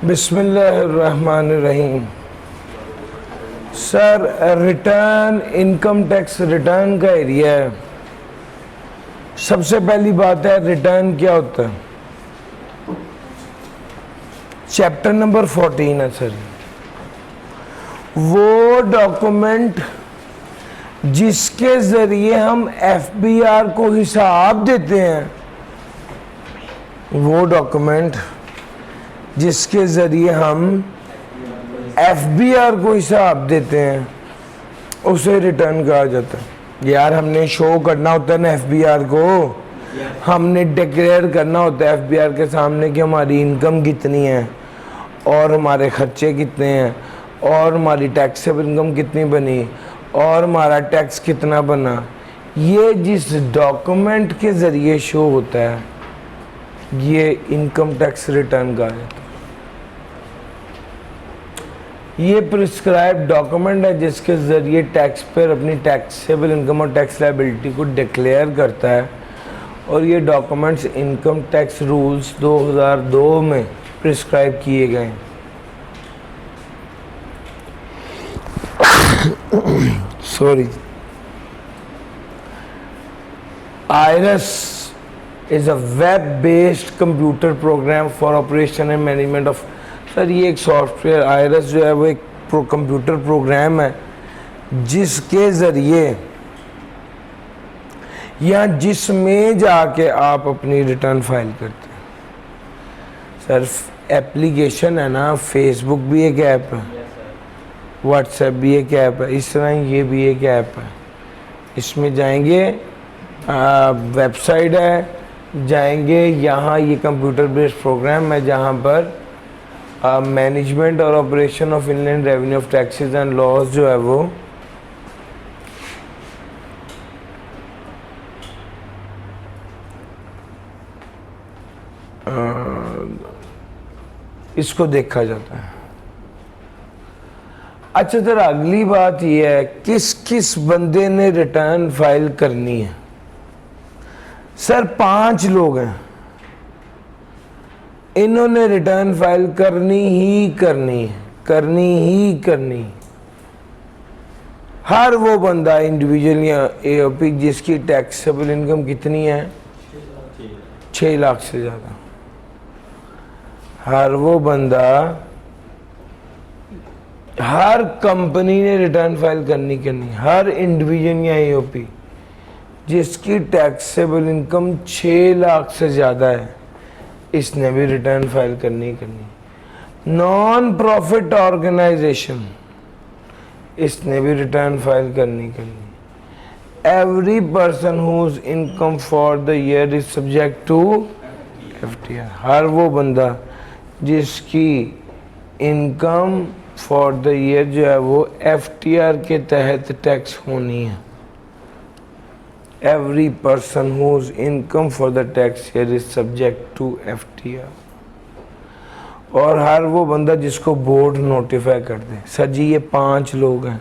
बिस्मिल्लाहिर्रहमानिर्रहीम। Sir, return income tax return का area है। सबसे पहली बात है, रिटर्न क्या होता है? चैप्टर नंबर 14 है सर। वो डॉक्यूमेंट जिसके जरिए हम एफबीआर को हिसाब देते हैं, वो डॉक्यूमेंट जिसके ज़रिए हम एफबीआर को हिसाब देते हैं उसे रिटर्न कहा जाता है। यार, हमने शो करना होता है ना एफबीआर को, हमने डिक्लेयर करना होता है एफबीआर के सामने कि हमारी इनकम कितनी है और हमारे खर्चे कितने हैं और हमारी टैक्सेबल इनकम कितनी बनी और हमारा टैक्स कितना बना। ये जिस डॉक्यूमेंट के ज़रिए शो होता है, ये इनकम टैक्स रिटर्न कहा जाता है। ये प्रिस्क्राइब डॉक्यूमेंट है जिसके ज़रिए टैक्स पेयर अपनी टैक्सेबल इनकम और टैक्स लायबिलिटी को डिक्लेयर करता है, और ये डॉक्यूमेंट्स इनकम टैक्स रूल्स 2002 में प्रिस्क्राइब किए गए हैं। Sorry. IRS is a web-based computer program for operation and management of। Sir, ये एक सॉफ्टवेयर आईआरएस जो है वो एक कंप्यूटर प्रोग्राम है जिसके ज़रिए या जिसमें जाके आप अपनी रिटर्न फाइल करते हैं। सर, एप्लीकेशन है ना, फेसबुक भी एक ऐप है, व्हाट्सएप भी एक ऐप है, इस तरह ये भी एक ऐप है। इसमें जाएंगे, वेबसाइट है, जाएंगे यहाँ, ये कंप्यूटर बेस्ड प्रोग्राम है जहाँ पर मैनेजमेंट और operation of inland revenue of taxes and laws जो है वो इसको देखा जाता है। अच्छा सर, अगली बात ये है, किस किस बंदे ने रिटर्न फाइल करनी है? सर, 5 लोग हैं, इन्होंने रिटर्न फाइल करनी ही करनी। हर वो बंदा इंडिविजुअल या एओपी जिसकी टैक्सेबल इनकम कितनी है, 6 लाख से ज़्यादा, हर वो बंदा, हर कंपनी ने रिटर्न फाइल करनी। हर इंडिविजुअल या एओपी जिसकी टैक्सेबल इनकम 6 लाख से ज़्यादा है, इसने भी रिटर्न फाइल करनी। नॉन प्रॉफिट ऑर्गेनाइजेशन, इसने भी रिटर्न फाइल करनी। Every person whose income for the year is subject to FTR, हर वो बंदा जिसकी इनकम फॉर द ईयर जो है वो एफटीआर के तहत टैक्स होनी है। Every person whose income for the tax year is subject to FTR। और हर वो बंदा जिसको बोर्ड नोटिफाई कर दे। सर जी, ये 5 लोग हैं,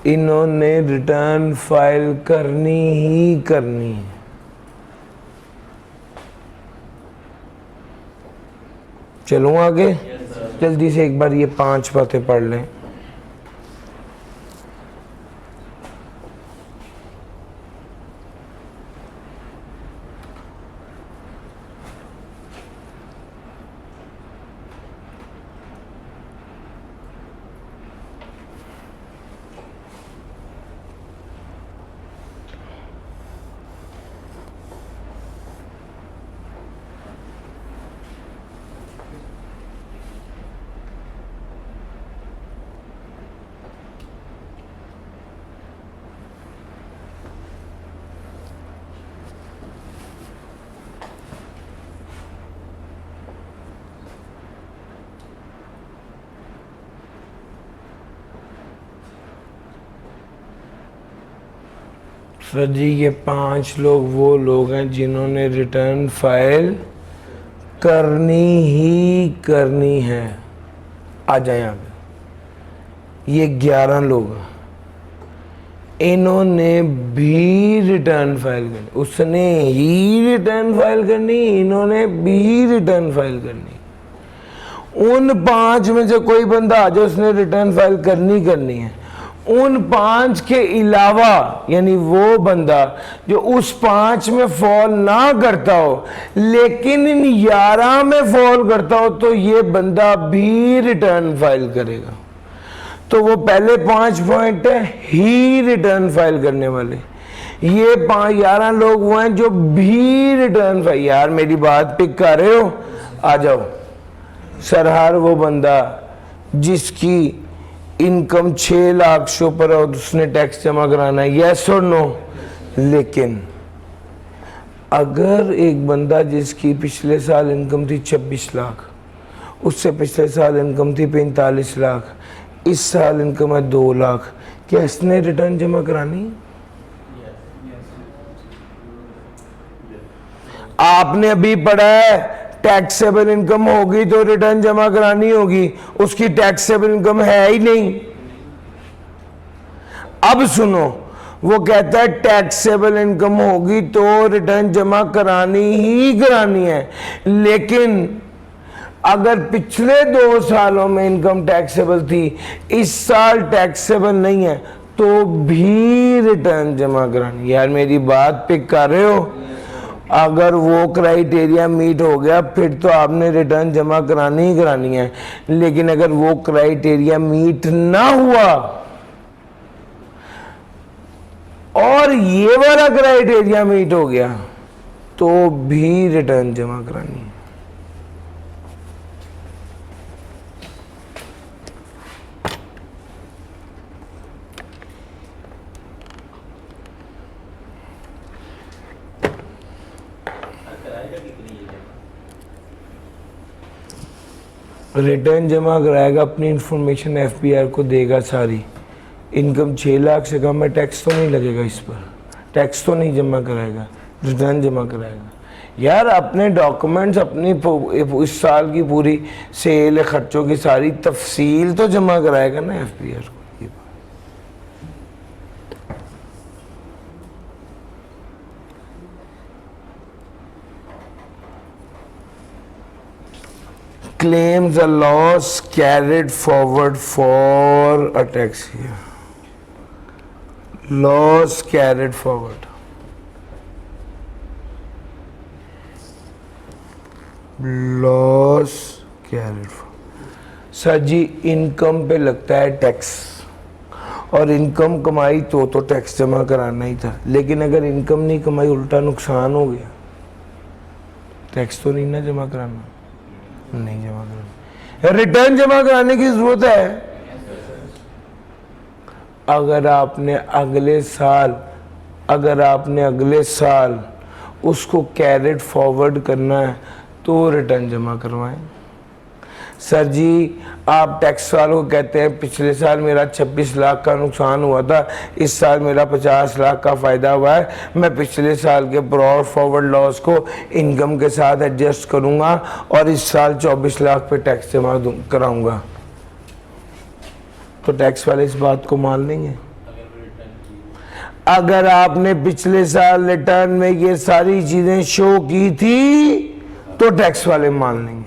इन्होंने रिटर्न फाइल करनी है। चलूँ आगे? जल्दी से एक बार ये 5 बातें पढ़ लें। सर जी, ये 5 लोग वो लोग हैं जिन्होंने रिटर्न फाइल करनी है। आ जाए यहाँ पे, ये 11 लोग हैं, इन्होंने भी रिटर्न फाइल करनी। उसने ही रिटर्न फाइल करनी, इन्होंने भी रिटर्न फाइल करनी। उन 5 में से कोई बंदा आ जाए उसने रिटर्न फाइल करनी है, उन 5 के अलावा यानी वो बंदा जो उस 5 में फॉल ना करता हो लेकिन इन 11 में फॉल करता हो तो ये बंदा भी रिटर्न फाइल करेगा। तो वो पहले 5 पॉइंट है ही रिटर्न फाइल करने वाले, ये 11 लोग वो हैं जो भी रिटर्न फाइल। यार मेरी बात पिक कर रहे हो? आ जाओ। सरहार वो बंदा जिसकी इनकम 6 लाख से ऊपर और उसने टैक्स जमा कराना है, यस और नो। लेकिन अगर एक बंदा जिसकी पिछले साल इनकम थी 26 लाख, उससे पिछले साल इनकम थी 45 लाख, इस साल इनकम है 2 लाख, क्या इसने रिटर्न जमा करानी? आपने अभी पढ़ा है टैक्सेबल इनकम होगी तो रिटर्न जमा करानी होगी, उसकी टैक्सेबल इनकम है ही नहीं। अब सुनो, वो कहता है टैक्सेबल इनकम होगी तो रिटर्न जमा करानी ही करानी है, लेकिन अगर पिछले 2 सालों में इनकम टैक्सेबल थी, इस साल टैक्सेबल नहीं है, तो भी रिटर्न जमा करानी। यार मेरी बात पिक कर रहे हो? अगर वो क्राइटेरिया मीट हो गया फिर तो आपने रिटर्न जमा करानी ही करानी है, लेकिन अगर वो क्राइटेरिया मीट ना हुआ और ये वाला क्राइटेरिया मीट हो गया तो भी रिटर्न जमा करानी है। रिटर्न जमा कराएगा, अपनी इंफॉर्मेशन एफबीआर को देगा सारी। इनकम 6 लाख से कम है, टैक्स तो नहीं लगेगा इस पर, टैक्स तो नहीं जमा कराएगा, रिटर्न जमा कराएगा। यार अपने डॉक्यूमेंट्स, अपनी इस साल की पूरी सेल खर्चों की सारी तफसील तो जमा कराएगा ना एफबीआर को। Claims a loss carried forward for a tax year. Loss carried forward. Loss carried forward. Sir ji income पे लगता है टैक्स, और इनकम कमाई तो टैक्स जमा कराना ही था, लेकिन अगर इनकम नहीं कमाई उल्टा नुकसान हो गया, टैक्स तो नहीं ना जमा कराना, नहीं जमा कराना, रिटर्न जमा कराने की जरूरत है। अगर आपने अगले साल उसको कैरेट फॉरवर्ड करना है तो रिटर्न जमा करवाएं। सर जी आप टैक्स वालों को कहते हैं पिछले साल मेरा 26 लाख का नुकसान हुआ था, इस साल मेरा 50 लाख का फ़ायदा हुआ है, मैं पिछले साल के ब्रॉड फॉरवर्ड लॉस को इनकम के साथ एडजस्ट करूंगा और इस साल 24 लाख पे टैक्स जमा कराऊंगा, तो टैक्स वाले इस बात को मान लेंगे। अगर आपने पिछले साल रिटर्न में ये सारी चीज़ें शो की थी तो टैक्स वाले मान लेंगे,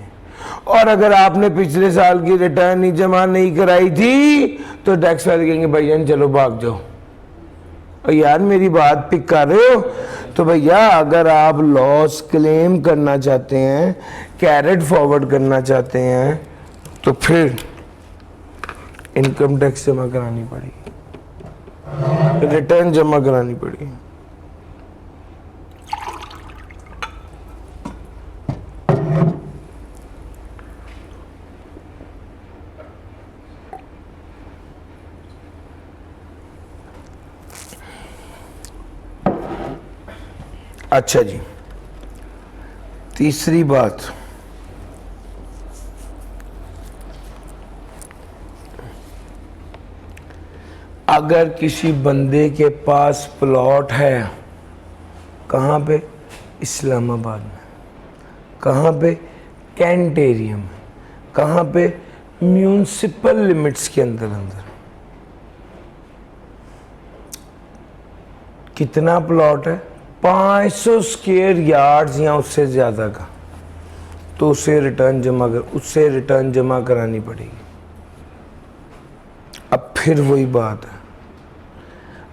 और अगर आपने पिछले साल की रिटर्न ही जमा नहीं कराई थी तो टैक्स वाले कहेंगे भैया चलो भाग जाओ। और यार मेरी बात पिक कर रहे हो? तो भैया अगर आप लॉस क्लेम करना चाहते हैं, कैरेट फॉरवर्ड करना चाहते हैं, तो फिर इनकम टैक्स जमा करानी पड़ेगी, रिटर्न जमा करानी पड़ेगी। अच्छा जी, तीसरी बात, अगर किसी बंदे के पास प्लॉट है, कहाँ पे? इस्लामाबाद में। कहाँ पे? कैंट एरिया में। कहाँ पे? म्यूनिसिपल लिमिट्स के अंदर। कितना प्लॉट है? 500 स्क्वायर यार्ड्स या उससे ज़्यादा का। तो उससे रिटर्न जमा करानी पड़ेगी। अब फिर वही बात है,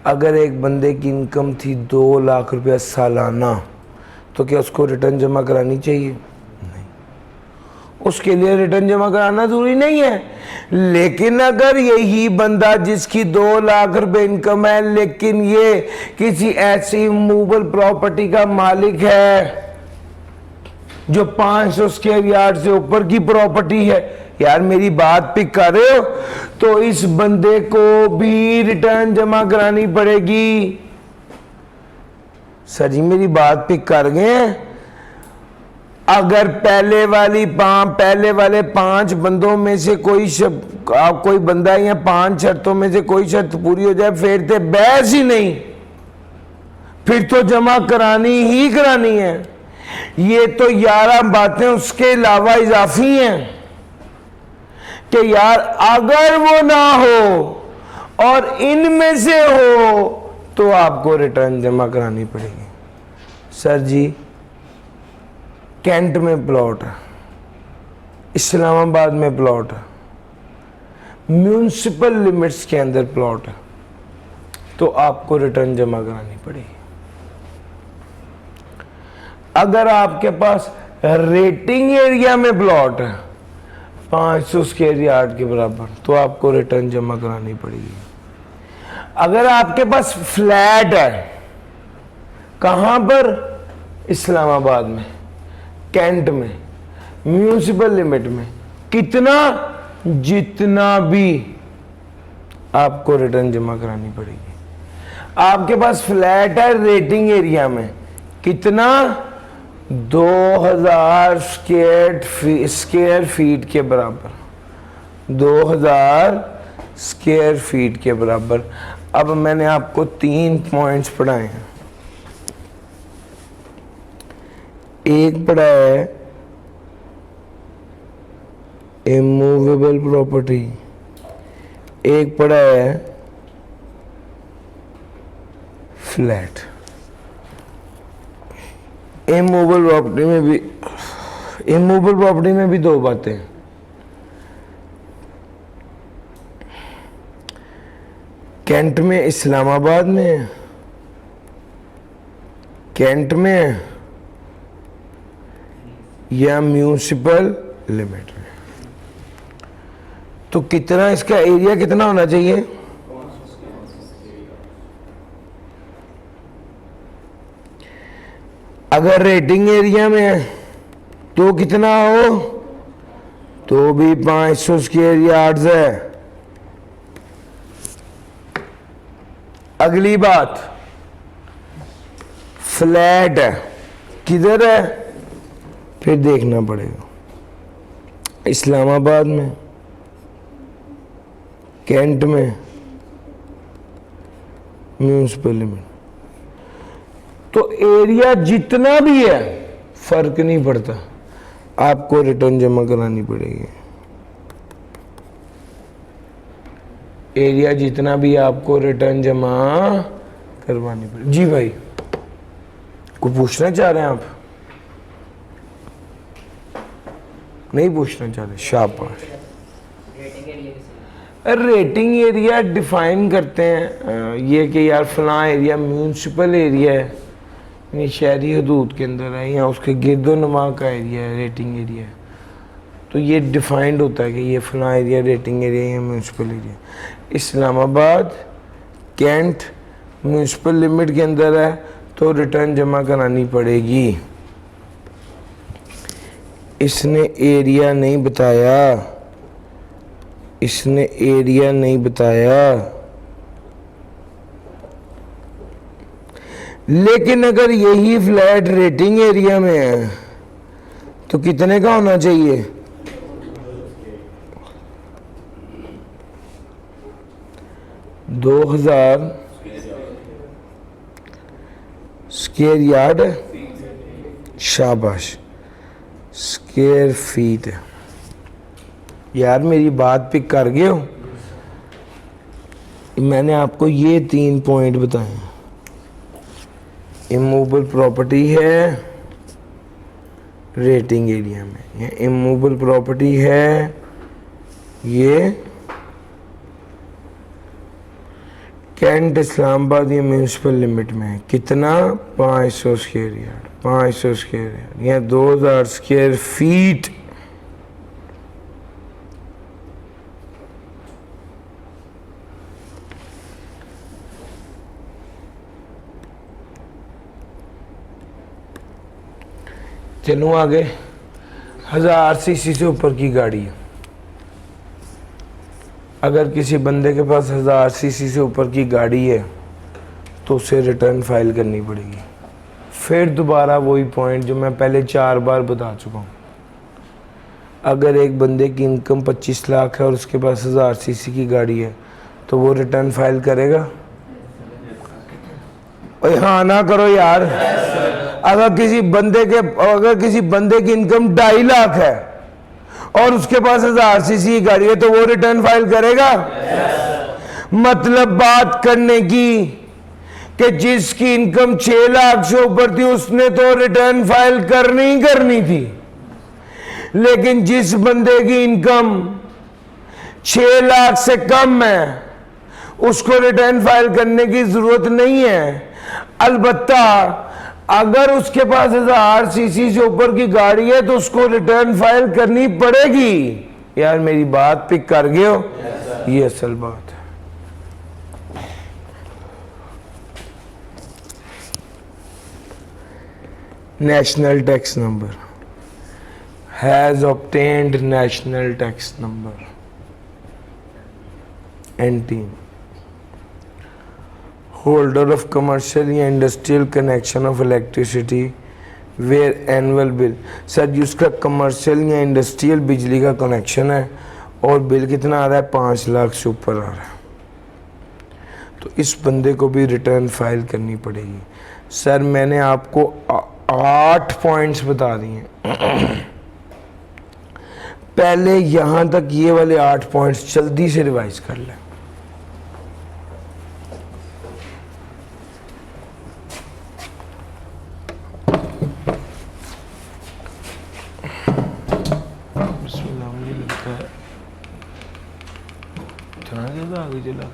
अगर एक बंदे की इनकम थी 2 लाख रुपया सालाना, तो क्या उसको रिटर्न जमा करानी चाहिए? नहीं, उसके लिए रिटर्न जमा कराना जरूरी नहीं है। लेकिन अगर यही बंदा जिसकी 2 लाख रुपए इनकम है, लेकिन ये किसी ऐसी मूवेबल प्रॉपर्टी का मालिक है जो 500 स्क्वायर यार्ड से ऊपर की प्रॉपर्टी है, यार मेरी बात पिक कर रहे हो, तो इस बंदे को भी रिटर्न जमा करानी पड़ेगी। सर जी मेरी बात पिक कर गए हैं? अगर पहले वाले 5 बंदों में से कोई बंदा या 5 शर्तों में से कोई शर्त पूरी हो जाए, फिर तो बहस ही नहीं, फिर तो जमा करानी ही करानी है। ये तो 11 बातें उसके अलावा इजाफी हैं कि यार अगर वो ना हो और इनमें से हो तो आपको रिटर्न जमा करानी पड़ेगी। सर जी कैंट में प्लॉट है, इस्लामाबाद में प्लॉट है, म्यूनिसिपल लिमिट्स के अंदर प्लॉट है, तो आपको रिटर्न जमा करानी पड़ेगी। अगर आपके पास रेटिंग एरिया में प्लॉट है 500 स्क्वायर यार्ड के बराबर, तो आपको रिटर्न जमा करानी पड़ेगी। अगर आपके पास फ्लैट है, कहां पर? इस्लामाबाद में, कैंट में, म्यूनिसिपल लिमिट में, कितना? जितना भी, आपको रिटर्न जमा करानी पड़ेगी। आपके पास फ्लैट है रेटिंग एरिया में, कितना? 2000 स्क्वायर फीट के बराबर, 2000 स्क्वायर फीट के बराबर। अब मैंने आपको 3 पॉइंट्स पढ़ाए हैं। एक पढ़ा है इमूवेबल प्रॉपर्टी, एक पढ़ा है फ्लैट। इमूवेबल प्रॉपर्टी में भी 2 बातें। कैंट में, इस्लामाबाद में, कैंट में या म्यूनिसिपल लिमिट में, तो कितना इसका एरिया कितना होना चाहिए? अगर रेटिंग एरिया में है तो कितना हो? तो भी 500 स्क्वायर यार्ड्स है। अगली बात, फ्लैट है, किधर है? फिर देखना पड़ेगा, इस्लामाबाद में, कैंट में, म्यूनिसिपल लिमिट। तो एरिया जितना भी है फर्क नहीं पड़ता, आपको रिटर्न जमा करानी पड़ेगी। एरिया जितना भी आपको रिटर्न जमा करवानी पड़ेगी। जी भाई, को पूछना चाह रहे हैं आप? नहीं पूछना चाह रहे? शाबाश। रेटिंग एरिया डिफाइन करते हैं ये कि यार फलां एरिया म्यूनिसिपल एरिया है, यानी शहरी हदूद के अंदर है, या उसके गिरदोनुमा का एरिया है, रेटिंग एरिया है। तो ये डिफाइंड होता है कि ये फलां एरिया रेटिंग एरिया या municipal area. Islamabad, cantt municipal limit के अंदर है, तो रिटर्न जमा करानी पड़ेगी। इसने एरिया नहीं बताया, इसने एरिया नहीं बताया। लेकिन अगर यही फ्लैट रेटिंग एरिया में है तो कितने का होना चाहिए? 2000 स्क्वायर यार्ड, शाबाश, स्क्वायर फीट है। यार मेरी बात पिक कर गए हो? मैंने आपको ये 3 पॉइंट बताए। इमूवेबल प्रॉपर्टी है, रेटिंग एरिया में। ये इमूवेबल प्रॉपर्टी है, ये कैंट इस्लामाबाद ये म्यूनसिपल लिमिट में है। कितना? 500 स्क्वायर यार्ड, 500 स्क्वायर यार्ड या 2000 स्क्वायर फीट। चलूँ आगे। 1000 सीसी से ऊपर की गाड़ी है, अगर किसी बंदे के पास 1000 सीसी से ऊपर की गाड़ी है तो उसे रिटर्न फाइल करनी पड़ेगी। फिर दोबारा वही पॉइंट जो मैं पहले 4 बार बता चुका हूँ, अगर एक बंदे की इनकम 25 लाख है और उसके पास 1000 सीसी की गाड़ी है तो वो रिटर्न फाइल करेगा? ओए हाँ ना करो यार। अगर किसी बंदे की इनकम 2.5 लाख है और उसके पास 1000 सीसी की गाड़ी है तो वो रिटर्न फाइल करेगा? मतलब बात करने की कि जिसकी इनकम 6 लाख से ऊपर थी उसने तो रिटर्न फाइल करनी थी, लेकिन जिस बंदे की इनकम 6 लाख से कम है उसको रिटर्न फाइल करने की जरूरत नहीं है। अलबत्ता अगर उसके पास 1000 सीसी से ऊपर की गाड़ी है तो उसको रिटर्न फाइल करनी पड़ेगी। यार मेरी बात पिक कर गए हो? ये असल बात है। National tax number, has obtained national tax number N3, holder of commercial या industrial connection of electricity where annual bill. Sir ji उसका कमर्शियल या इंडस्ट्रियल बिजली का कनेक्शन है और बिल कितना आ रहा है? 5 लाख से ऊपर आ रहा है, तो इस बंदे को भी रिटर्न फाइल करनी पड़ेगी। सर मैंने आपको 8 पॉइंट्स बता दिए, पहले यहां तक ये वाले 8 पॉइंट्स जल्दी से रिवाइज कर लें। आगे चला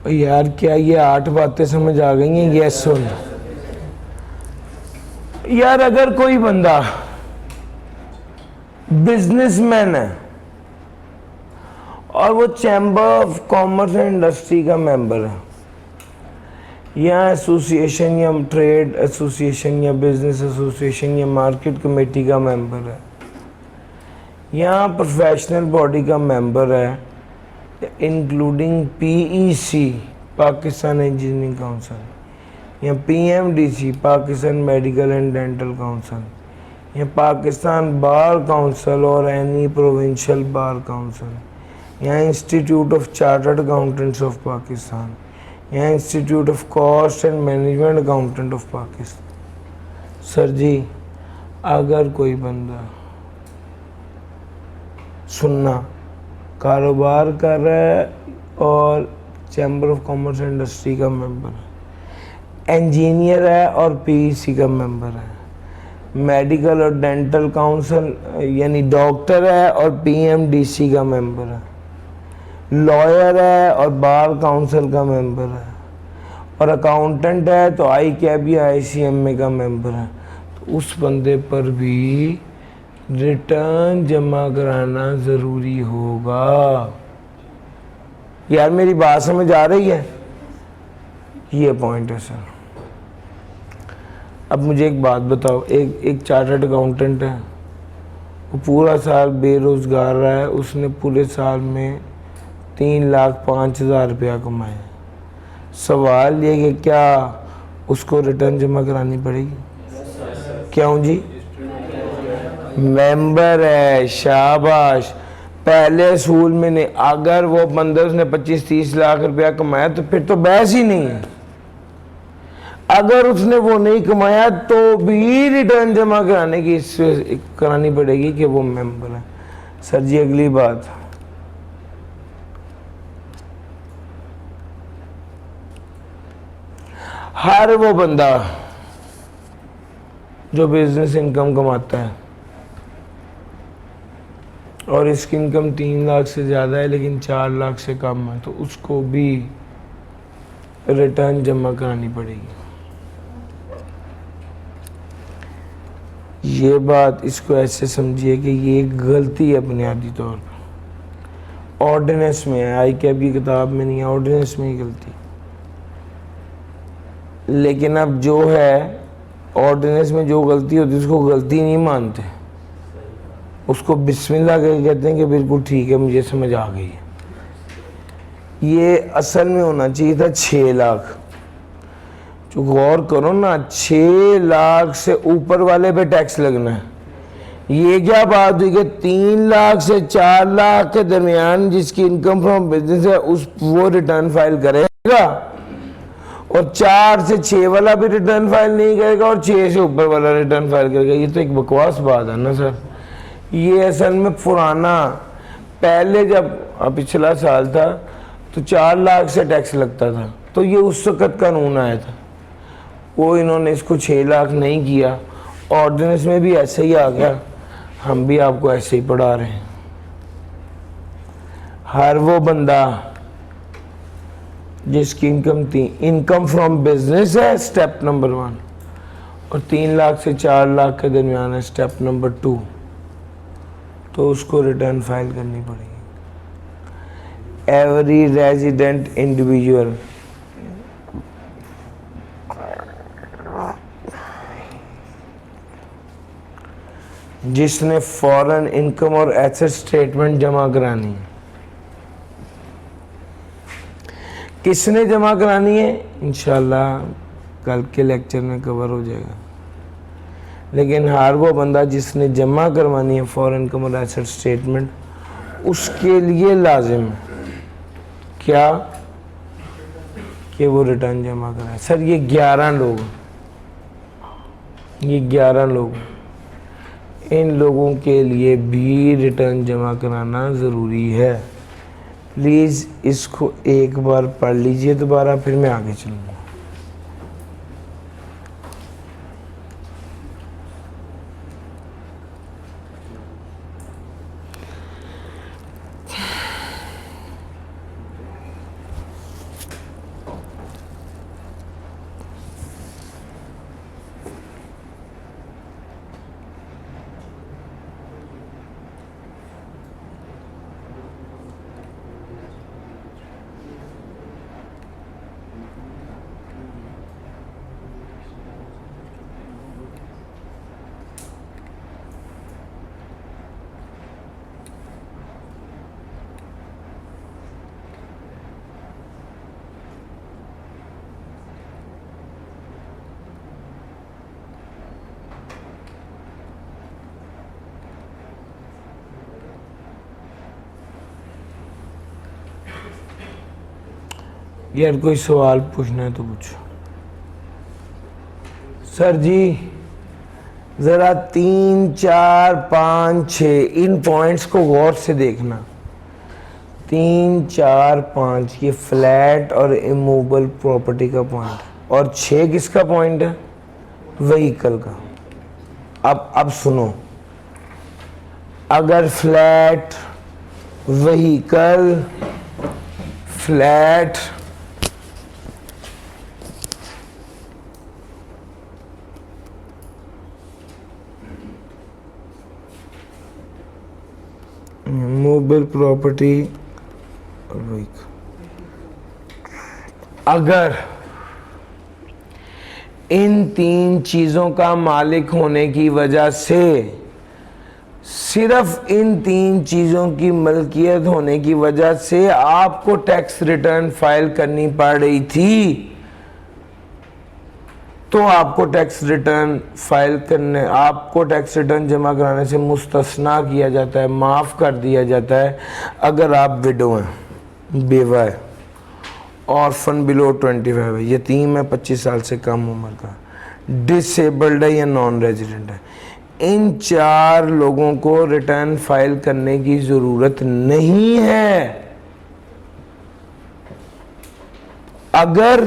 यार क्या ये 8 बातें समझ आ गई हैं? यस सुन यार, अगर कोई बंदा बिजनेसमैन है और वो chamber of commerce and industry का मेंबर है या एसोसिएशन या ट्रेड एसोसिएशन या बिजनेस एसोसिएशन या मार्केट कमेटी का मेंबर है या प्रोफेशनल बॉडी का मेंबर है, including PEC Pakistan engineering council या PMDC Pakistan medical and dental council या पाकिस्तान बार काउंसिल और एनी प्रोविंशियल बार काउंसिल या institute of chartered accountants of Pakistan या institute of cost and management accountant of Pakistan. Sir जी अगर कोई बंदा सुनना कारोबार कर रहा है और chamber of commerce and industry का मेंबर है, इंजीनियर है और पीईसी का मेंबर है, मेडिकल और डेंटल काउंसिल यानी डॉक्टर है और पीएमडीसी का मेंबर है, लॉयर है और बार काउंसिल का मेंबर है, और अकाउंटेंट है तो आई कैब या आईसीएमए का मेंबर है, तो उस बंदे पर भी रिटर्न जमा कराना ज़रूरी होगा। यार मेरी बात समझ आ रही है? ये पॉइंट है सर। अब मुझे एक बात बताओ, एक चार्टर्ड अकाउंटेंट है, वो पूरा साल बेरोज़गार रहा है, उसने पूरे साल में 3,05,000 रुपया कमाया। सवाल ये कि क्या उसको रिटर्न जमा करानी पड़ेगी? क्यों जी? मेंबर है, शाबाश। पहले असूल में नहीं, अगर वो बंदा उसने 25-30 लाख रुपया कमाया तो फिर तो बहस ही नहीं है। अगर उसने वो नहीं कमाया तो भी रिटर्न जमा कराने की करानी पड़ेगी कि वो मेंबर है। सर जी अगली बात, हर वो बंदा जो बिजनेस इनकम कमाता है और इसकी इनकम 3 लाख से ज़्यादा है लेकिन 4 लाख से कम है, तो उसको भी रिटर्न जमा करानी पड़ेगी। ये बात इसको ऐसे समझिए कि ये एक गलती है बुनियादी तौर पर। ऑर्डिनेंस में है, आई कैब की किताब में नहीं है, ऑर्डिनेंस में ही गलती। लेकिन अब जो है ऑर्डिनेंस में जो गलती होती है उसको गलती नहीं मानते, उसको बिस्मिल्लाह करके कहते हैं कि बिल्कुल ठीक है, मुझे समझ आ गई है। ये असल में होना चाहिए था 6 लाख। जो गौर करो ना, 6 लाख से ऊपर वाले पे टैक्स लगना है। ये क्या बात हुई कि 3 लाख से 4 लाख के दरमियान जिसकी इनकम फ्रॉम बिजनेस है उस वो रिटर्न फाइल करेगा, और 4 से 6 वाला भी रिटर्न फाइल नहीं करेगा और 6 से ऊपर वाला रिटर्न फाइल करेगा। ये तो एक बकवास बात है ना सर। ये असल में पुराना, पहले जब पिछला साल था तो 4 लाख से टैक्स लगता था, तो ये उस वक़्त कानून आया था। वो इन्होंने इसको 6 लाख नहीं किया, ऑर्डिनेंस में भी ऐसे ही आ गया। हम भी आपको ऐसे ही पढ़ा रहे हैं। हर वो बंदा जिसकी इनकम फ्रॉम बिजनेस है स्टेप नंबर 1, और 3 लाख से 4 लाख के दरमियान है स्टेप नंबर 2, तो उसको रिटर्न फाइल करनी पड़ेगी। एवरी रेजिडेंट इंडिविजुअल जिसने फॉरेन इनकम और एसेट स्टेटमेंट जमा करानी है, किसने जमा करानी है इंशाल्लाह कल के लेक्चर में कवर हो जाएगा। लेकिन हर वो बंदा जिसने जमा करवानी है फॉरेन इनकम और एसेट स्टेटमेंट, उसके लिए लाजिम है क्या कि वो रिटर्न जमा कराए। सर ये 11 लोग, ये 11 लोग, इन लोगों के लिए भी रिटर्न जमा कराना ज़रूरी है। प्लीज़ इसको एक बार पढ़ लीजिए दोबारा, फिर मैं आगे चलूँगा। यार कोई सवाल पूछना है तो पूछो। सर जी ज़रा 3, 4, 5, 6 इन पॉइंट्स को गौर से देखना। 3, 4, 5 ये फ्लैट और इमूवेबल प्रॉपर्टी का पॉइंट है, और 6 किसका पॉइंट है? व्हीकल का। अब सुनो, अगर flat, vehicle, flat, movable property और व्हीकल, अगर इन 3 चीजों का मालिक होने की वजह से, सिर्फ इन 3 चीजों की मलकियत होने की वजह से आपको टैक्स रिटर्न फाइल करनी पड़ रही थी, तो आपको टैक्स रिटर्न फाइल करने, आपको टैक्स रिटर्न जमा कराने से मुस्तस्ना किया जाता है, माफ़ कर दिया जाता है अगर आप विडो हैं, बेवा है, ऑर्फन बिलो 25 है, यतीम है 25 साल से कम उम्र का, डिसेबल्ड है या नॉन रेजिडेंट है। इन 4 लोगों को रिटर्न फाइल करने की ज़रूरत नहीं है। अगर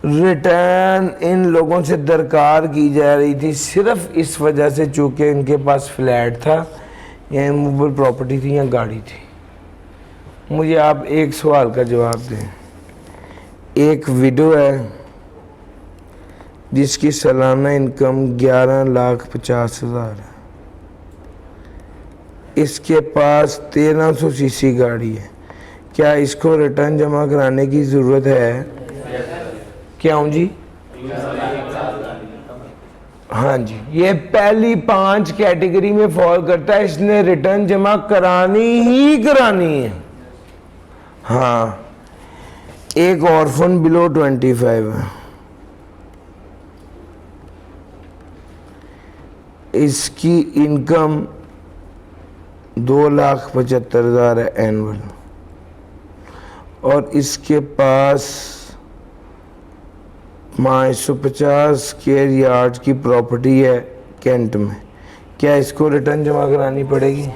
रिटर्न इन लोगों से दरकार की जा रही थी सिर्फ इस वजह से चूंकि इनके पास फ्लैट था या इमूवेबल प्रॉपर्टी थी या गाड़ी थी, मुझे आप एक सवाल का जवाब दें। एक विडो है जिसकी सालाना इनकम 11,50,000 है, इसके पास 1300 सीसी गाड़ी है, क्या इसको रिटर्न जमा कराने की ज़रूरत है? क्या हूँ जी? हाँ जी, ये पहली 5 कैटेगरी में फॉल करता है, इसने रिटर्न जमा करानी ही करानी है। हाँ, एक ऑर्फन बिलो 25 है, इसकी इनकम 2,75,000 है एनुअल, और इसके पास 550 स्क्वायर यार्ड की प्रॉपर्टी है कैंट में, क्या इसको रिटर्न जमा करानी पड़ेगी?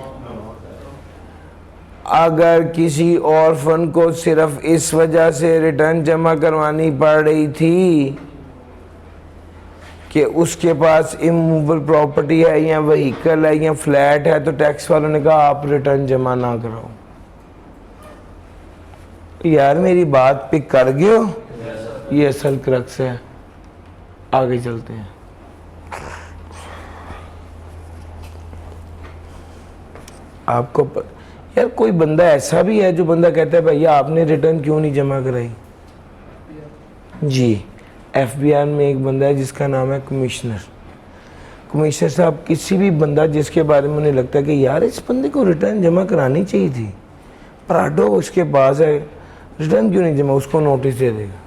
अगर किसी ऑर्फन को सिर्फ इस वजह से रिटर्न जमा करवानी पड़ रही थी कि उसके पास इमूवेबल प्रॉपर्टी है या व्हीकल है या फ्लैट है, तो टैक्स वालों ने कहा आप रिटर्न जमा ना कराओ। यार मेरी बात पिक कर गए हो? ये असल क्रक्स है। आगे चलते हैं। आपको यार कोई बंदा ऐसा भी है जो बंदा कहता है भैया आपने रिटर्न क्यों नहीं जमा कराई? जी, एफबीआर में एक बंदा है जिसका नाम है कमिश्नर। कमिश्नर साहब, किसी भी बंदा जिसके बारे में उन्हें लगता है कि यार इस बंदे को रिटर्न जमा करानी चाहिए थी, प्राडो उसके पास है, रिटर्न क्यों नहीं जमा, उसको नोटिस दे देगा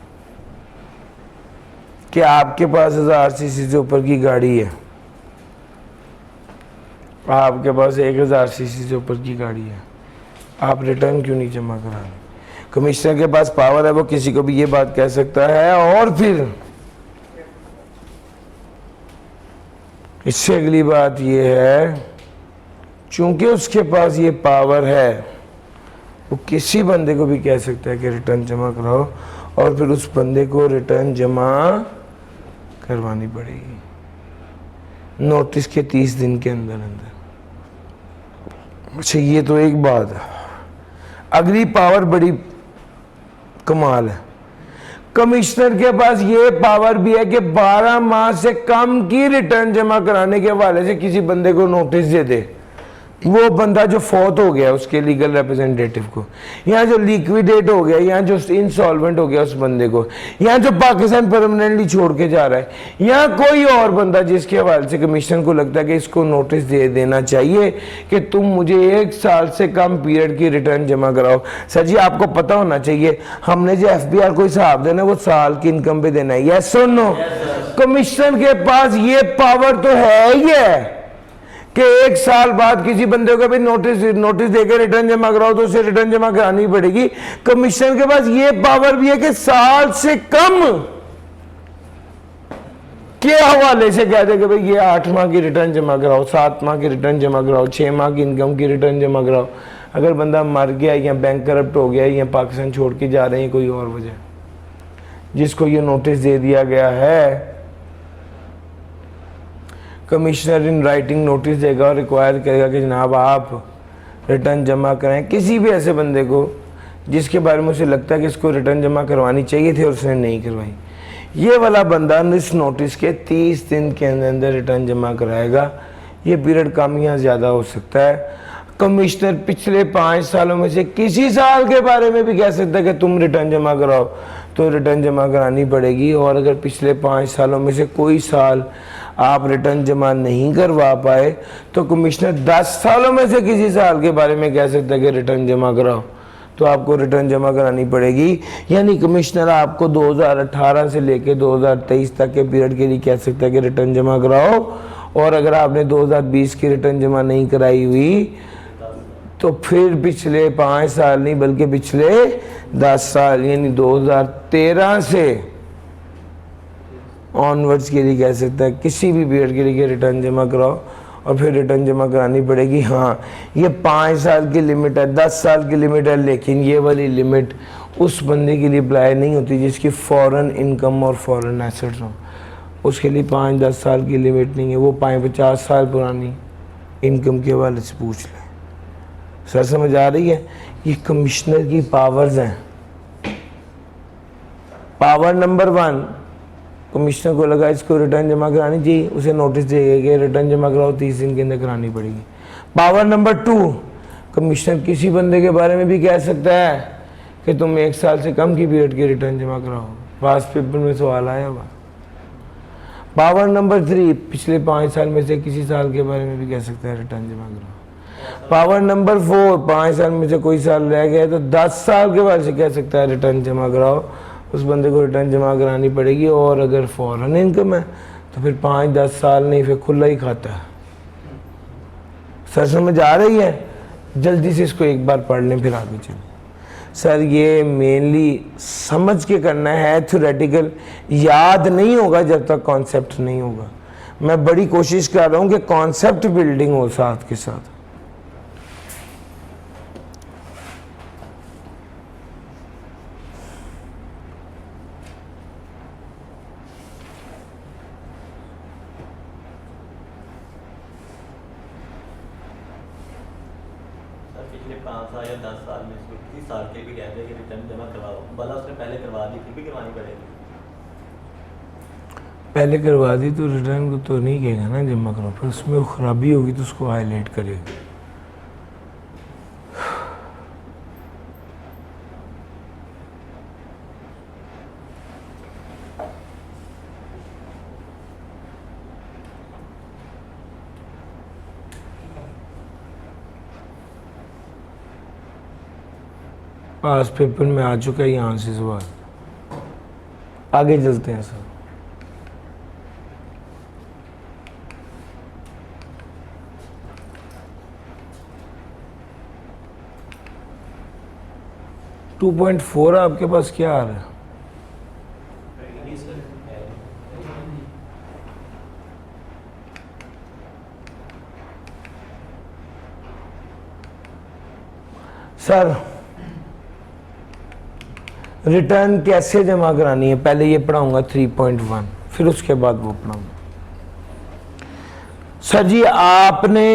कि आपके पास 1000 सीसी से ऊपर की गाड़ी है, आपके पास 1000 सीसी से ऊपर की गाड़ी है, आप रिटर्न क्यों नहीं जमा करा रहे? कमिश्नर के पास पावर है, वो किसी को भी ये बात कह सकता है। और फिर इससे अगली बात ये है, चूंकि उसके पास ये पावर है, वो किसी बंदे को भी कह सकता है कि रिटर्न जमा कराओ, और फिर उस बंदे को रिटर्न जमा करवानी पड़ेगी नोटिस के 30 दिन के अंदर अंदर। अच्छा, ये तो एक बात है। अगली पावर बड़ी कमाल है, कमिश्नर के पास ये पावर भी है कि 12 माह से कम की रिटर्न जमा कराने के हवाले से किसी बंदे को नोटिस दे दे। वो बंदा जो फौत हो गया उसके लीगल रिप्रेजेंटेटिव को, या जो लिक्विडेट हो गया, या जो इंसॉल्वेंट हो गया उस बंदे को, या जो पाकिस्तान परमानेंटली छोड़ के जा रहा है, या कोई और बंदा जिसके हवाले से कमीशन को लगता है कि इसको नोटिस दे देना चाहिए कि तुम मुझे 1 साल से कम पीरियड की रिटर्न जमा कराओ। सर जी, आपको पता होना चाहिए हमने जो एफबीआर को हिसाब देना है वो साल की इनकम पे देना है। यस और नो? कमीशन के पास ये पावर तो है ही है कि 1 साल बाद किसी बंदे को भी नोटिस देकर रिटर्न जमा कराओ तो उसे रिटर्न जमा करानी पड़ेगी। कमीशन के पास ये पावर भी है कि साल से कम के हवाले से कह दे कि भाई ये 8 माह की रिटर्न जमा कराओ, 7 माह की रिटर्न जमा कराओ, 6 माह की इनकम की रिटर्न जमा कराओ। अगर बंदा मर गया या बैंक करप्ट हो गया या पाकिस्तान छोड़ के जा रहे हैं, कोई और वजह, जिसको ये नोटिस दे दिया गया है, कमिश्नर इन राइटिंग नोटिस देगा और रिक्वायर करेगा कि जनाब आप रिटर्न जमा करें किसी भी ऐसे बंदे को जिसके बारे में उसे लगता है कि इसको रिटर्न जमा करवानी चाहिए थी और उसने नहीं करवाई। ये वाला बंदा इस नोटिस के 30 दिन के अंदर अंदर रिटर्न जमा कराएगा। ये पीरियड कम या ज़्यादा हो सकता है। कमिश्नर पिछले 5 सालों में से किसी साल के बारे में भी कह सकता है कि तुम रिटर्न जमा कराओ, तो रिटर्न जमा करानी पड़ेगी। और अगर पिछले 5 सालों में से कोई साल आप रिटर्न जमा नहीं करवा पाए तो कमिश्नर 10 सालों में से किसी साल के बारे में कह सकता है कि रिटर्न जमा कराओ, तो आपको रिटर्न जमा करानी पड़ेगी। यानी कमिश्नर आपको 2018 से लेकर 2023 तक के पीरियड के लिए कह सकता है कि रिटर्न जमा कराओ। और अगर आपने 2020 की रिटर्न जमा नहीं कराई हुई तो फिर पिछले 5 साल नहीं बल्कि पिछले 10 साल यानी 2013 से ऑनवर्ड्स के लिए कह सकता है किसी भी पीरियड के लिए रिटर्न जमा कराओ और फिर रिटर्न जमा करानी पड़ेगी। हाँ, ये 5 साल की लिमिट है, 10 साल की लिमिट है, लेकिन ये वाली लिमिट उस बंदे के लिए अप्लाई नहीं होती जिसकी फॉरेन इनकम और फॉरेन एसेट्स हो। उसके लिए 5-10 साल की लिमिट नहीं है, वो 50 साल पुरानी इनकम के हवाले से पूछ लें। सर समझ आ रही है? ये कमिश्नर की पावर्स हैं। पावर नंबर 1, कमिश्नर को लगा इसको रिटर्न जमा करानी चाहिए, उसे नोटिस देगा कि रिटर्न जमा कराओ, 30 दिन के अंदर करानी पड़ेगी। पावर नंबर 2, कमिश्नर किसी बंदे के बारे में भी कह सकता है कि तुम 1 साल से कम की पीरियड की रिटर्न जमा कराओ। पास पेपर में सवाल आया हुआ। पावर नंबर 3, पिछले 5 साल में से किसी साल के बारे में भी कह सकता है रिटर्न जमा कराओ। पावर नंबर 4, 5 साल में से कोई साल रह गया तो 10 साल के बाद से कह सकता है रिटर्न जमा कराओ, उस बंदे को रिटर्न जमा करानी पड़ेगी। और अगर फॉरेन इनकम है तो फिर 5-10 साल नहीं, फिर खुला ही खाता है। सर समझ आ रही है? जल्दी से इसको एक बार पढ़ लें फिर आगे चलें। सर ये मेनली समझ के करना है, थ्योरेटिकल याद नहीं होगा जब तक कॉन्सेप्ट नहीं होगा। मैं बड़ी कोशिश कर रहा हूँ कि कॉन्सेप्ट बिल्डिंग हो साथ के साथ। पिछले 5 साल या 10 साल में से किसी साल के भी कहते हैं कि रिटर्न जमा करवाओ, भला उसने पहले करवा दी फिर भी करवानी पड़ेगी। पहले करवा दी तो रिटर्न को तो नहीं कहेगा ना जमा करो, फिर उसमें खराबी होगी तो उसको हाईलाइट करेगा। पास पेपर में आ चुका है यहाँ से सवाल। आगे चलते हैं सर। टू 2.4 आपके पास क्या आ रहा है? सर रिटर्न कैसे जमा करानी है पहले ये पढ़ाऊंगा 3.1, फिर उसके बाद वो पढ़ाऊंगा। सर जी आपने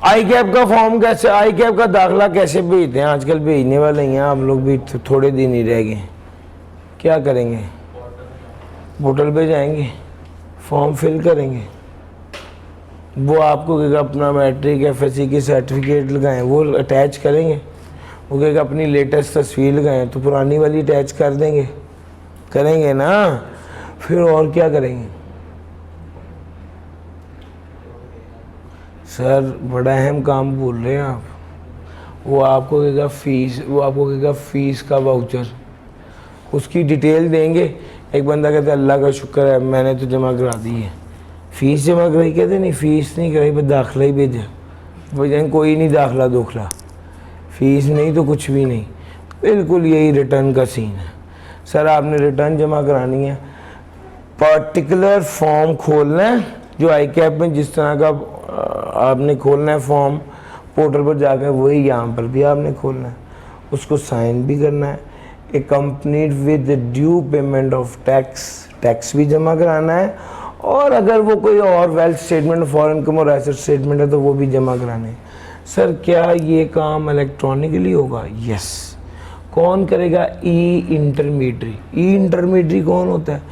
आई कैप का फॉर्म कैसे, आई कैप का दाखला कैसे भेजते हैं? आजकल भेजने वाले हैं आप लोग भी, थोड़े दिन ही रह गए। क्या करेंगे? पोर्टल पे जाएंगे, फॉर्म फिल करेंगे, वो आपको कहेगा अपना मैट्रिक एफएससी की सर्टिफिकेट लगाएं, वो अटैच करेंगे। वो कहेगा अपनी लेटेस्ट तस्वीर लगाएं, तो पुरानी वाली अटैच कर देंगे, करेंगे ना। फिर और क्या करेंगे? सर बड़ा अहम काम भूल रहे हैं आप। वो आपको कहेगा फीस, वो आपको कहेगा फीस का वाउचर, उसकी डिटेल देंगे। एक बंदा कहता है अल्लाह का शुक्र है मैंने तो जमा करा दी है। फीस जमा कराई? कहते नहीं फीस नहीं कराई, बस दाखिला ही भेजा। वजह कोई नहीं दाखिला दोखला, फीस नहीं तो कुछ भी नहीं। बिल्कुल यही रिटर्न का सीन है। सर आपने रिटर्न जमा करानी है, पर्टिकुलर फॉर्म खोलना है जो आई कैप में जिस तरह का आपने खोलना है फॉर्म, पोर्टल पर जाकर वही यहाँ पर भी आपने खोलना है, उसको साइन भी करना है। A company with due payment of tax भी जमा कराना है, और अगर वो कोई और वेल्थ स्टेटमेंट, फॉरेन इनकम और एसेट स्टेटमेंट है तो वो भी जमा कराने हैं। सर क्या ये काम इलेक्ट्रॉनिकली होगा? यस। कौन करेगा? ई इंटरमीडियरी। ई इंटरमीडियरी कौन होता है?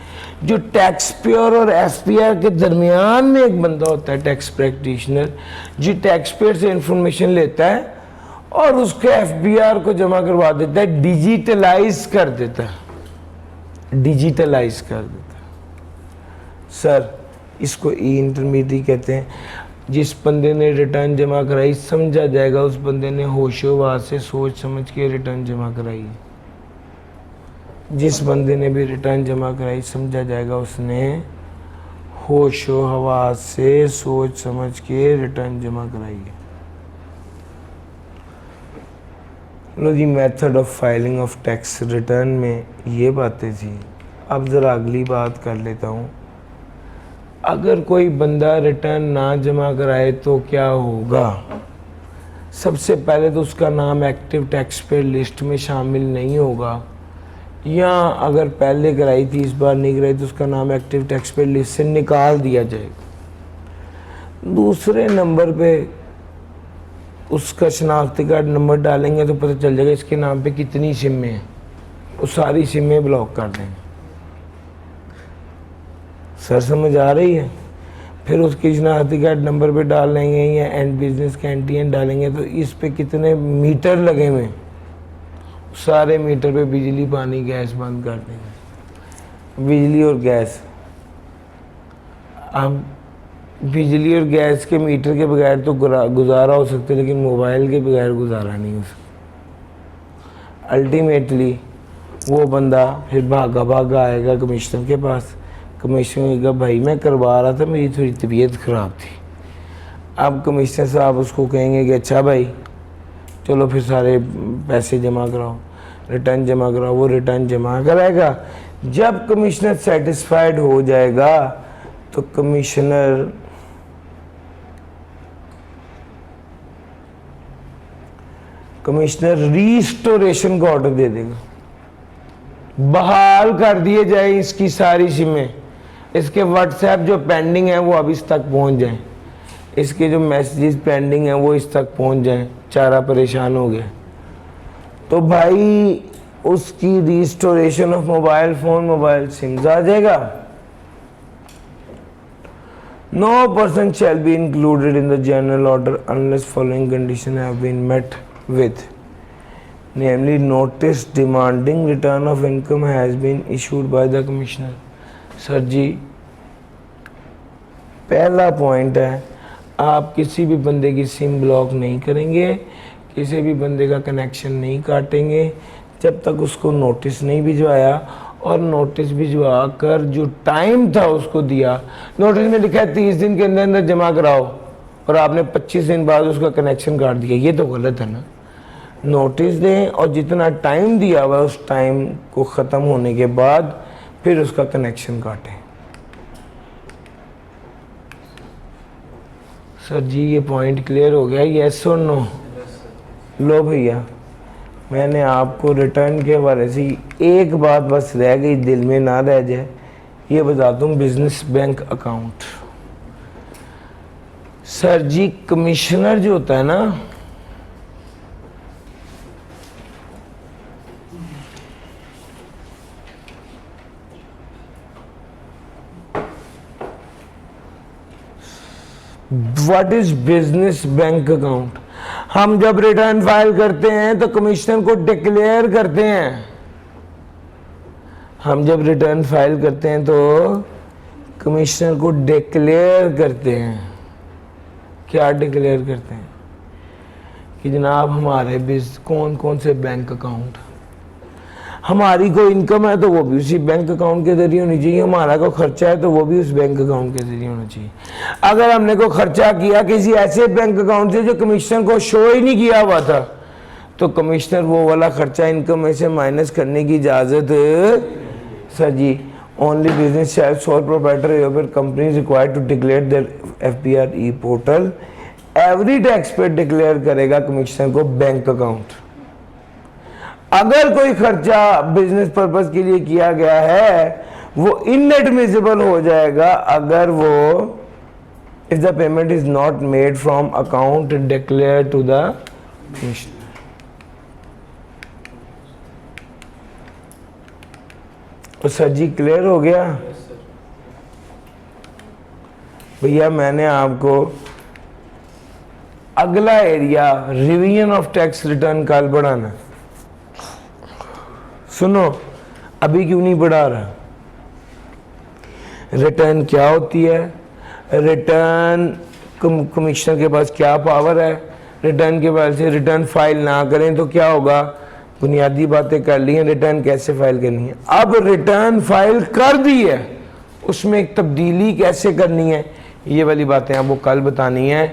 जो टैक्स पेयर और एफपीआर के दरमियान में एक बंदा होता है, टैक्स प्रैक्टिशनर, जो टैक्स पेयर से इंफॉर्मेशन लेता है और उसके एफबीआर को जमा करवा देता है, डिजिटलाइज कर देता है, डिजिटलाइज कर देता है। सर इसको ई इंटरमीडियरी कहते हैं। जिस बंदे ने रिटर्न जमा कराई, समझा जाएगा उस बंदे ने होशोवार से सोच समझ के रिटर्न जमा कराई। जिस बंदे ने भी रिटर्न जमा कराई, समझा जाएगा उसने होशो हवास से सोच समझ के रिटर्न जमा कराई है। लो जी, method of filing of tax return में ये बातें थी। अब ज़रा अगली बात कर लेता हूँ। अगर कोई बंदा रिटर्न ना जमा कराए तो क्या होगा? सबसे पहले तो उसका नाम एक्टिव टैक्स पेयर लिस्ट में शामिल नहीं होगा, या अगर पहले कराई थी इस बार नहीं कराई तो उसका नाम एक्टिव टैक्स पेयर लिस्ट से निकाल दिया जाएगा। दूसरे नंबर पे उसका शनाख्ती कार्ड नंबर डालेंगे तो पता चल जाएगा इसके नाम पे कितनी सिमें हैं, वो सारी सिमें ब्लॉक कर देंगे। सर समझ आ रही है? फिर उसकी शनाख्ती कार्ड नंबर पे डाल लेंगे या एंड बिजनेस का एनटीएन डालेंगे तो इस पे कितने मीटर लगे हुए, सारे मीटर पे बिजली पानी गैस बंद कर देंगे। बिजली और गैस, अब बिजली और गैस के मीटर के बगैर तो गुजारा हो सकता है, लेकिन मोबाइल के बगैर गुजारा नहीं हो सकता। अल्टीमेटली वो बंदा फिर भागा भागा आएगा कमिश्नर के पास। कमिश्नर कहेगा भाई मैं करवा रहा था, मेरी थोड़ी तबीयत ख़राब थी। अब कमिश्नर साहब उसको कहेंगे कि अच्छा भाई चलो फिर सारे पैसे जमा कराओ, रिटर्न जमा कराओ। वो रिटर्न जमा कराएगा। जब कमिश्नर सेटिस्फाइड हो जाएगा तो कमिश्नर रीस्टोरेशन का ऑर्डर दे देगा, बहाल कर दिए जाए इसकी सारी सिमें, इसके व्हाट्सएप जो पेंडिंग है वो अब इस तक पहुंच जाए, इसके जो मैसेजेस पेंडिंग हैं वो इस तक पहुंच जाएं। चारा परेशान हो गया तो भाई उसकी restoration of mobile phone, mobile sims आ जाएगा। No person shall be included in the general order unless following condition have been met with, namely notice demanding return of income has been issued by the commissioner। Sir ji पहला point है, आप किसी भी बंदे की SIM block नहीं करेंगे, किसी भी बंदे का कनेक्शन नहीं काटेंगे जब तक उसको नोटिस नहीं भिजवाया, और नोटिस भिजवा कर जो टाइम था उसको दिया। नोटिस में लिखा है 30 दिन के अंदर अंदर जमा कराओ और आपने 25 दिन बाद उसका कनेक्शन काट दिया, ये तो गलत है ना। नोटिस दें और जितना टाइम दिया हुआ उस टाइम को ख़त्म होने के बाद फिर उसका कनेक्शन काटें। सर जी ये पॉइंट क्लियर हो गया, यस और नो? लो भैया मैंने आपको रिटर्न के हवाले से एक बात बस रह गई, दिल में ना रह जाए, ये बता दूं, बिजनेस बैंक अकाउंट। सर जी कमिश्नर जो होता है ना, what is business bank account? हम जब रिटर्न फाइल करते हैं तो कमिश्नर को डिक्लेयर करते हैं। हम जब रिटर्न फाइल करते हैं तो कमिश्नर को डिक्लेयर करते हैं। क्या डिक्लेयर करते हैं? कि जनाब हमारे कौन कौन से बैंक अकाउंट, हमारी कोई इनकम है तो वो भी उसी बैंक अकाउंट के जरिए होनी चाहिए, हमारा कोई खर्चा है तो वो भी उस बैंक अकाउंट के जरिए होना चाहिए। अगर हमने कोई खर्चा किया किसी ऐसे बैंक अकाउंट से जो कमिश्नर को शो ही नहीं किया हुआ था तो कमिश्नर वो वाला खर्चा इनकम में से माइनस करने की इजाज़त। Sir ji only business shall sole proprietor company required to declare their FBR e portal every taxpayer declare करेगा कमिश्नर को बैंक अकाउंट। अगर कोई खर्चा बिजनेस पर्पस के लिए किया गया है वो इनएडमिसिबल हो जाएगा अगर वो if the payment is not made from account declare to the commissioner. तो सर जी क्लियर हो गया भैया। मैंने आपको अगला area revision of tax return कल बढ़ाना। सुनो अभी क्यों नहीं बढ़ा रहा? रिटर्न क्या होती है, रिटर्न कमिश्नर के पास क्या पावर है, रिटर्न के बाद से रिटर्न फाइल ना करें तो क्या होगा, बुनियादी बातें कर ली हैं, रिटर्न कैसे फाइल करनी है। अब रिटर्न फाइल कर दी है उसमें एक तब्दीली कैसे करनी है, ये वाली बातें आपको कल बतानी है।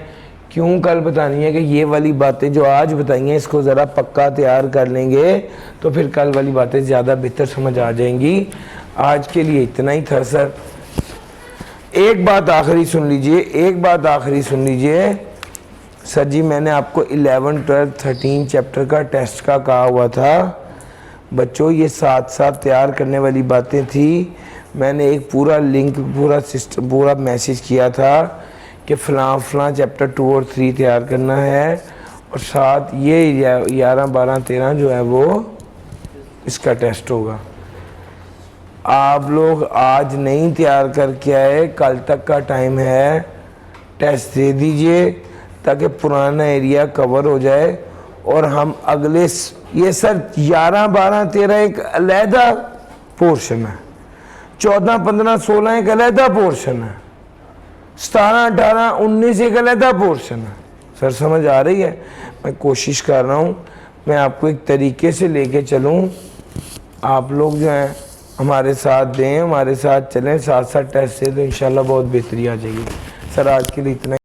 क्यों कल बतानी है कि ये वाली बातें जो आज बताई हैं इसको ज़रा पक्का तैयार कर लेंगे तो फिर कल वाली बातें ज़्यादा बेहतर समझ आ जाएंगी। आज के लिए इतना ही था सर। एक बात आखिरी सुन लीजिए, सर जी मैंने आपको 11, 12, 13 चैप्टर का टेस्ट का कहा हुआ था बच्चों, ये साथ साथ तैयार करने वाली बातें थी। मैंने एक पूरा लिंक, पूरा सिस्टम, पूरा मैसेज किया था कि फ़लाँ चैप्टर 2 और 3 तैयार करना है और साथ ये 11, 12, 13 जो है वो इसका टेस्ट होगा। आप लोग आज नहीं तैयार करके आए, कल तक का टाइम है, टेस्ट दे दीजिए ताकि पुराना एरिया कवर हो जाए और हम अगले ये सर 11, 12, 13 एक अलहदा पोर्शन है, 14, 15, 16 एक अलहदा पोर्शन है, 17, 18, 19 एक अलहदा पोर्शन है। सर समझ आ रही है? मैं कोशिश कर रहा हूँ मैं आपको एक तरीके से लेके चलूँ, आप लोग जो हैं हमारे साथ दें, हमारे साथ चलें, साथ साथ टेस्ट से तो इंशाल्लाह बहुत बेहतरी आ जाएगी। सर आज के लिए इतना